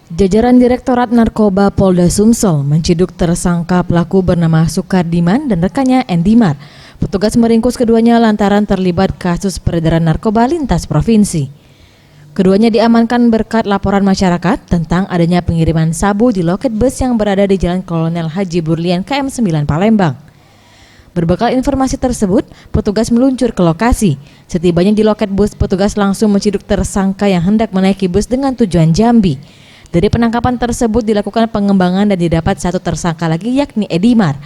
Jajaran Direktorat Narkoba Polda Sumsel menciduk tersangka pelaku bernama Sukardiman dan rekannya Endimar. Petugas meringkus keduanya lantaran terlibat kasus peredaran narkoba lintas provinsi. Keduanya diamankan berkat laporan masyarakat tentang adanya pengiriman sabu di loket bus yang berada di Jalan Kolonel Haji Burlian KM 9 Palembang. Berbekal informasi tersebut, petugas meluncur ke lokasi. Setibanya di loket bus, petugas langsung menciduk tersangka yang hendak menaiki bus dengan tujuan Jambi. Dari penangkapan tersebut dilakukan pengembangan dan didapat satu tersangka lagi yakni Endimar.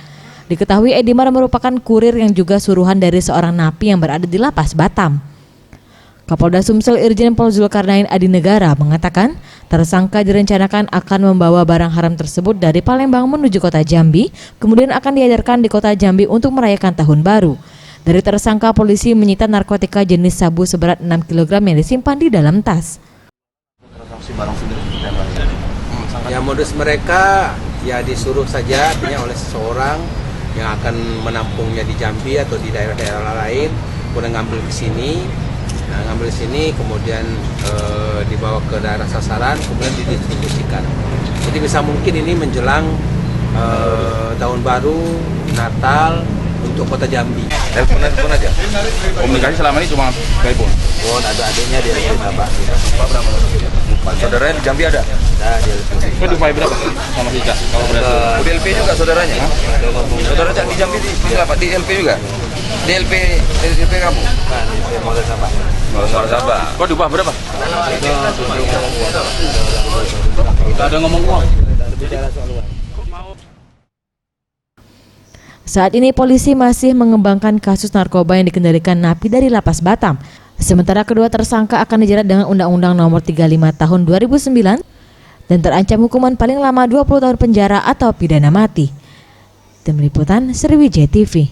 Diketahui Endimar merupakan kurir yang juga suruhan dari seorang napi yang berada di Lapas Batam. Kapolda Sumsel Irjen Pol Zulkarnain Adinegara mengatakan tersangka direncanakan akan membawa barang haram tersebut dari Palembang menuju kota Jambi, kemudian akan diedarkan di kota Jambi untuk merayakan tahun baru. Dari tersangka, polisi menyita narkotika jenis sabu seberat 6 kg yang disimpan di dalam tas. Ya, modus mereka ya disuruh saja artinya oleh seseorang yang akan menampungnya di Jambi atau di daerah-daerah lain, kemudian ngambil ke sini. Nah, ngambil sini kemudian dibawa ke daerah sasaran, kemudian didistribusikan. Jadi bisa mungkin ini menjelang tahun baru, Natal untuk kota Jambi. Telepon aja. Komunikasi selama ini cuma telepon. Ada adiknya di Sabah. Berapa? Saudaranya di Jambi ada? Nah, dia Itu dibayar berapa sama si Cak? Kalau berhasil. Di LP juga saudaranya? Saudara Cak di Jambi di apa? Di LP juga? Di LP kamu? Nah, di Mall Sabah. Mall Sabah. Kok diubah berapa? Tidak ada ngomong uang. Saat ini polisi masih mengembangkan kasus narkoba yang dikendalikan napi dari Lapas Batam. Sementara kedua tersangka akan dijerat dengan Undang-Undang Nomor 35 Tahun 2009 dan terancam hukuman paling lama 20 tahun penjara atau pidana mati. Tim Liputan Sriwijaya TV.